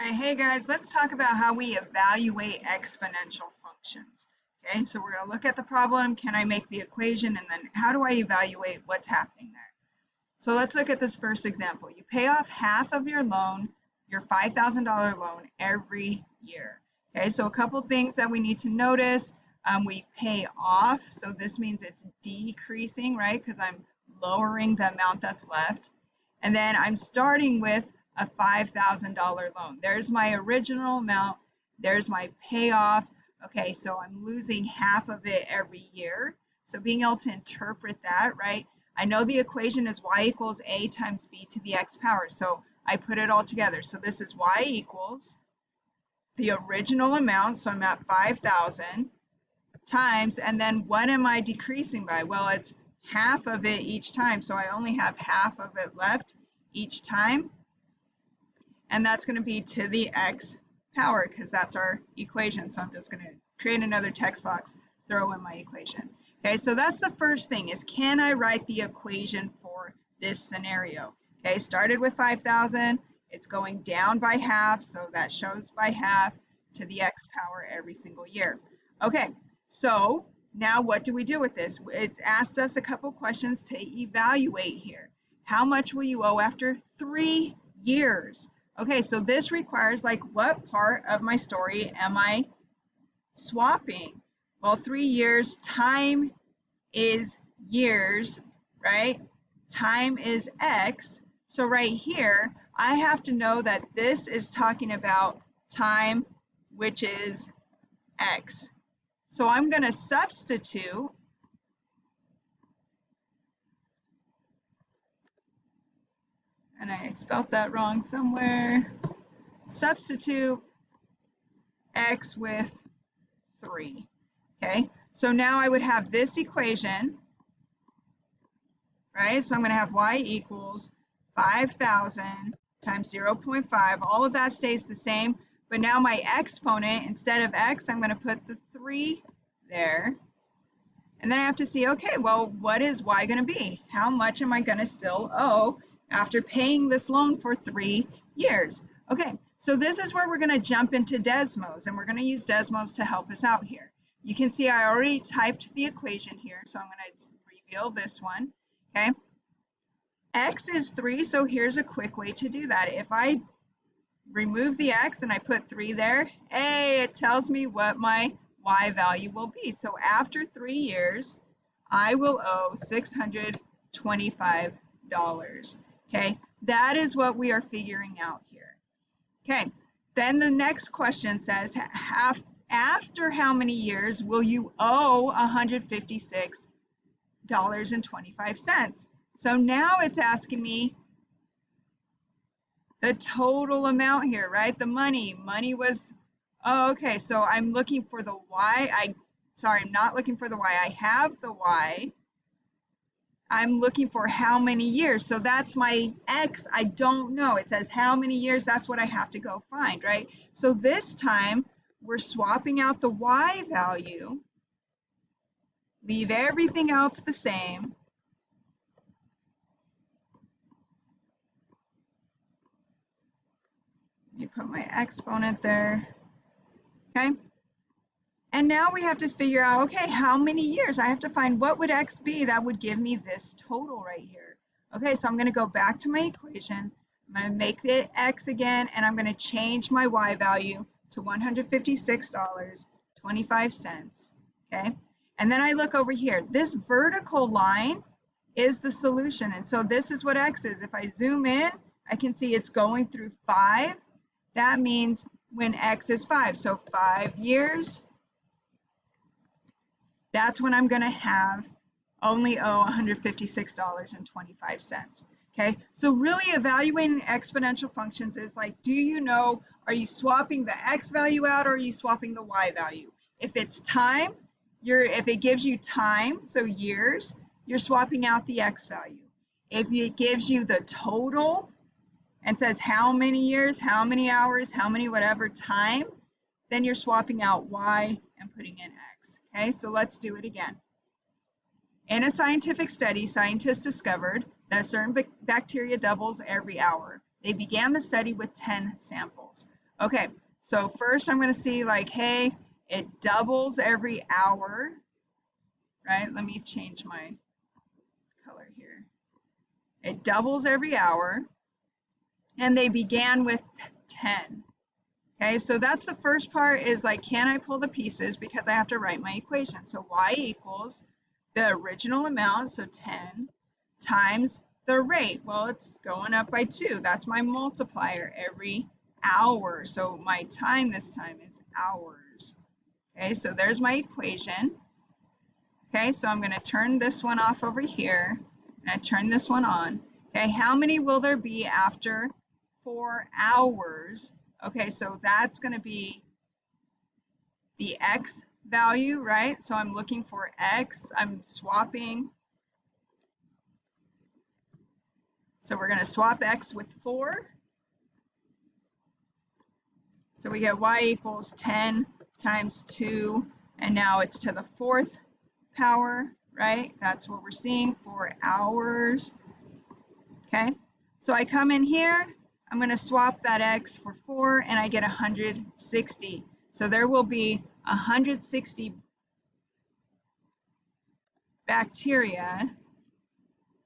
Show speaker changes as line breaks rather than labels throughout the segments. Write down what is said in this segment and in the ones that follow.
right, hey guys, let's talk about how we evaluate exponential functions. Okay, so we're going to look at the problem, can I make the equation, and then how do I evaluate what's happening there? So let's look at this first example. You pay off half of your loan, your $5,000 loan, every year. Okay, so a couple things that we need to notice. We pay off, so this means it's decreasing, right? Because I'm lowering the amount that's left. And then I'm starting with a $5,000 loan. There's my original amount. There's my payoff. Okay, so I'm losing half of it every year. So being able to interpret that, right? I know the equation is y equals a times b to the x power. So I put it all together. So this is y equals the original amount. So I'm at 5,000 times, and then what am I decreasing by? Well, it's half of it each time. So I only have half of it left each time. And that's going to be to the x power because that's our equation. So I'm just going to create another text box, throw in my equation. Okay, so that's the first thing is, can I write the equation for this scenario? Okay, started with 5,000. It's going down by half, so that shows by half to the x power every single year. Okay, so now what do we do with this? It asks us a couple questions to evaluate here. How much will you owe after 3 years? Okay, so this requires, like, what part of my story am I swapping? Well, 3 years, time is years, right? Time is x. So right here, I have to know that this is talking about time, which is x. So I'm going to substitute and I spelled that wrong somewhere. Substitute x with 3. Okay, so now I would have this equation, right? So I'm going to have y equals 5,000 times 0.5. All of that stays the same, but now my exponent, instead of x, I'm going to put the 3 there. And then I have to see, okay, well, what is y going to be? How much am I going to still owe after paying this loan for 3 years? Okay, so this is where we're going to jump into Desmos, and we're going to use Desmos to help us out here. You can see I already typed the equation here, so I'm going to reveal this one, okay? X is 3, so here's a quick way to do that. If I remove the x and I put 3 there, hey, it tells me what my y value will be. So after 3 years, I will owe $625. Okay, that is what we are figuring out here. Okay, then the next question says, after how many years will you owe $156.25? So now it's asking me the total amount here, right? The money was, oh, okay, so I'm looking for the y. I'm not looking for the y. I have the y. I'm looking for how many years. So that's my x. I don't know. It says how many years. That's what I have to go find, right? So this time we're swapping out the y value, leave everything else the same. You put my exponent there, okay? And now we have to figure out, okay, how many years? I have to find what would x be that would give me this total right here. Okay, so I'm going to go back to my equation. I'm going to make it x again, and I'm going to change my y value to $156.25, okay? And then I look over here. This vertical line is the solution, and so this is what x is. If I zoom in, I can see it's going through 5. That means when x is 5, so 5 years, that's when I'm going to have only owe $156.25. Okay, so really evaluating exponential functions is like, do you know, are you swapping the x value out or are you swapping the y value? If it's time, if it gives you time, so years, you're swapping out the x value. If it gives you the total and says how many years, how many hours, how many whatever time, then you're swapping out y and putting in x. Okay, so let's do it again. In a scientific study, scientists discovered that a certain bacteria doubles every hour. They began the study with 10 samples. Okay, so first I'm going to see like, hey, it doubles every hour, right? Let me change my color here. It doubles every hour, and they began with 10. Okay, so that's the first part is like, can I pull the pieces because I have to write my equation. So y equals the original amount, so 10, times the rate. Well, it's going up by 2. That's my multiplier every hour. So my time this time is hours. Okay, so there's my equation. Okay, so I'm going to turn this one off over here, and I turn this one on. Okay, how many will there be after 4 hours? Okay, so that's going to be the x value, right? So I'm looking for x. I'm swapping. So we're going to swap x with 4. So we get y equals 10 times 2, and now it's to the 4th power, right? That's what we're seeing, 4 hours. Okay, so I come in here, I'm going to swap that x for 4, and I get 160. So there will be 160 bacteria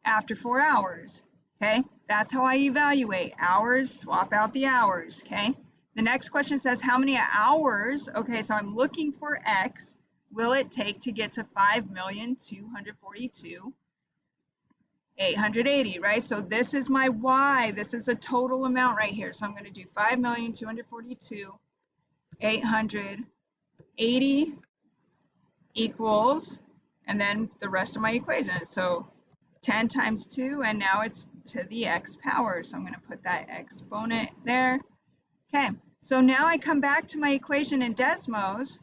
after 4 hours. Okay, that's how I evaluate hours, swap out the hours. Okay, the next question says how many hours, okay, so I'm looking for x, will it take to get to 5,242,880, right? So this is my y. This is a total amount right here. So I'm going to do 5,242,880 equals, and then the rest of my equation. So 10 times 2, and now it's to the x power. So I'm going to put that exponent there. Okay, so now I come back to my equation in Desmos.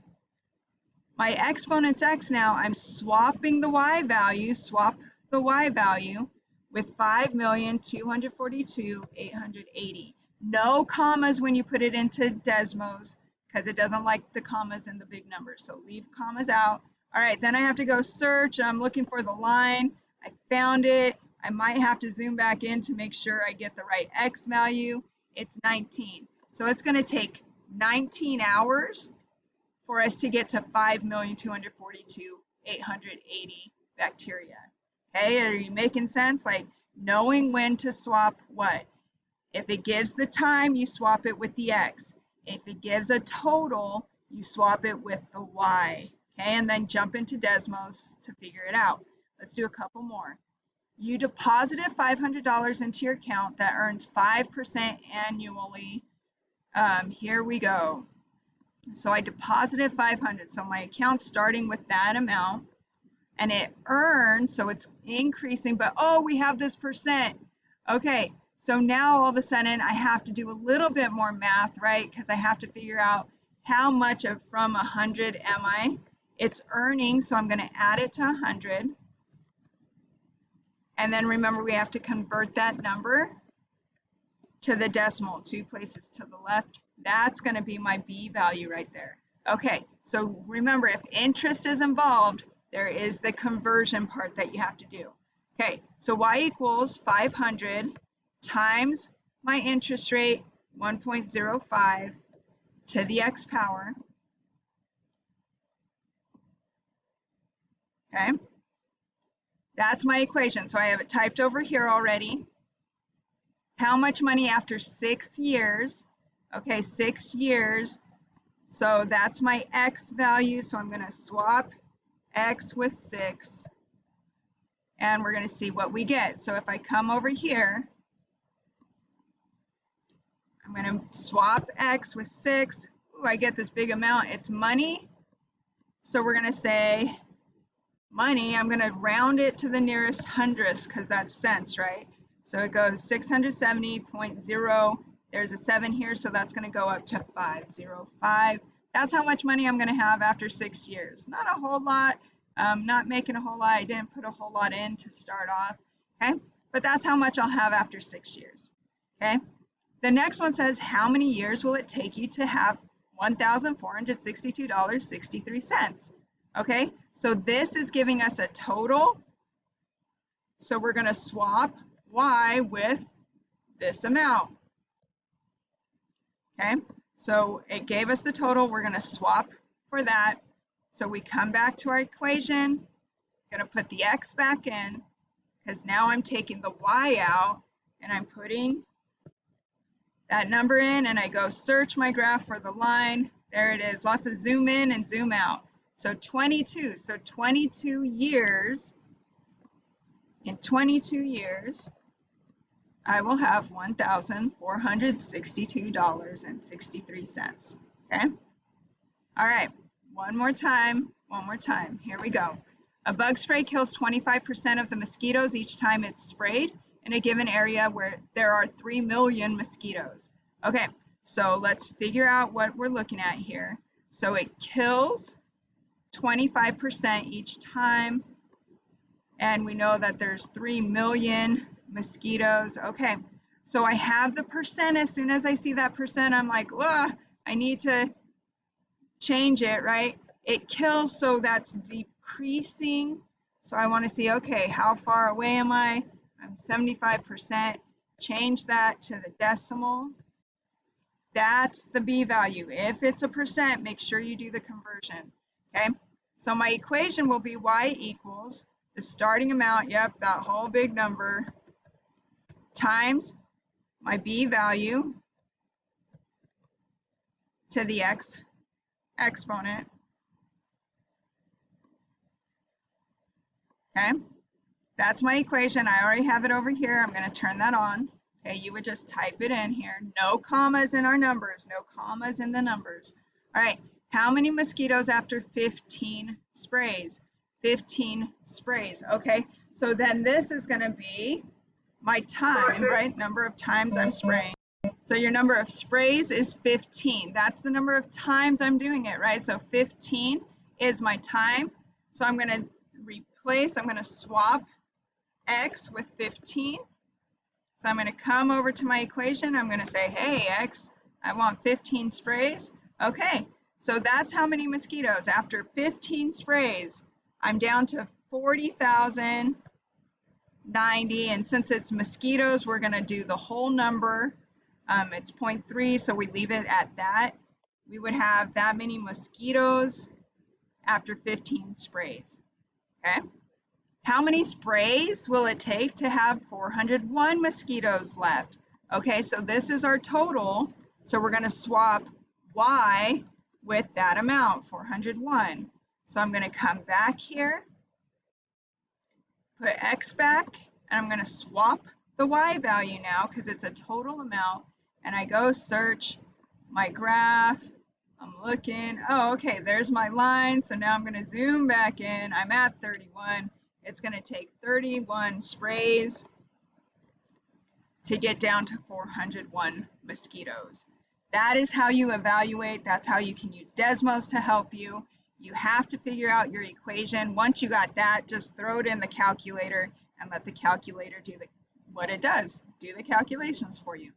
My exponent's x now, I'm swapping the y value, swap the y value with 5,242,880. No commas when you put it into Desmos because it doesn't like the commas in the big numbers. So leave commas out. All right, then I have to go search. I'm looking for the line. I found it. I might have to zoom back in to make sure I get the right x value. It's 19. So it's going to take 19 hours for us to get to 5,242,880 bacteria. Okay, are you making sense? Like knowing when to swap what? If it gives the time, you swap it with the x. If it gives a total, you swap it with the y. Okay, and then jump into Desmos to figure it out. Let's do a couple more. You deposited $500 into your account that earns 5% annually. Here we go. So I deposited 500. So my account's starting with that amount, and it earns, so it's increasing, but oh, we have this percent. Okay, so now all of a sudden I have to do a little bit more math, right? Because I have to figure out how much of from 100 am I? It's earning, so I'm going to add it to 100. And then remember, we have to convert that number to the decimal, 2 places to the left. That's going to be my B value right there. Okay, so remember, if interest is involved, there is the conversion part that you have to do. Okay, so y equals 500 times my interest rate, 1.05 to the x power. Okay, that's my equation. So I have it typed over here already. How much money after 6 years? Okay, 6 years. So that's my x value. So I'm going to swap x with 6. And we're going to see what we get. So if I come over here, I'm going to swap x with 6. Ooh, I get this big amount. It's money. So we're going to say money. I'm going to round it to the nearest hundredths because that's cents, right? So it goes 670.0. There's a 7 here, so that's going to go up to 505. That's how much money I'm going to have after 6 years. Not a whole lot. Not making a whole lot. I didn't put a whole lot in to start off. Okay, but that's how much I'll have after 6 years. Okay, the next one says, how many years will it take you to have $1,462.63? Okay, so this is giving us a total. So we're going to swap y with this amount. Okay, So it gave us the total. We're going to swap for that. So we come back to our equation, going to put the x back in because now I'm taking the y out and I'm putting that number in, and I go search my graph for the line. There it is. Lots of zoom in and zoom out. So 22. So 22 years. In 22 years, I will have $1,462.63. Okay? All right. One more time. Here we go. A bug spray kills 25% of the mosquitoes each time it's sprayed in a given area where there are 3 million mosquitoes. Okay, so let's figure out what we're looking at here. So it kills 25% each time, and we know that there's 3 million mosquitoes. Okay, so I have the percent. As soon as I see that percent, I'm like, whoa, I need to change it, right? It kills, so that's decreasing. So I want to see, okay, how far away am I? I'm 75%. Change that to the decimal. That's the B value. If it's a percent, make sure you do the conversion. Okay, so my equation will be y equals the starting amount, yep, that whole big number, times my B value to the x exponent. Okay, that's my equation. I already have it over here. I'm going to turn that on. Okay, you would just type it in here. No commas in our numbers. No commas in the numbers. All right, how many mosquitoes after 15 sprays? 15 sprays. Okay, so then this is going to be my time, right? Number of times I'm spraying. So your number of sprays is 15. That's the number of times I'm doing it, right? So 15 is my time. So I'm going to replace, I'm going to swap x with 15. So I'm going to come over to my equation. I'm going to say, hey, x, I want 15 sprays. Okay, so that's how many mosquitoes. After 15 sprays, I'm down to 40,090. And since it's mosquitoes, we're going to do the whole number. It's 0.3, so we leave it at that. We would have that many mosquitoes after 15 sprays. Okay. How many sprays will it take to have 401 mosquitoes left? Okay, so this is our total. So we're going to swap y with that amount, 401. So I'm going to come back here, put x back, and I'm going to swap the y value now because it's a total amount. And I go search my graph. I'm looking. Oh, okay, there's my line. So now I'm going to zoom back in. I'm at 31. It's going to take 31 sprays to get down to 401 mosquitoes. That is how you evaluate. That's how you can use Desmos to help you. You have to figure out your equation. Once you got that, just throw it in the calculator and let the calculator do what it does, do the calculations for you.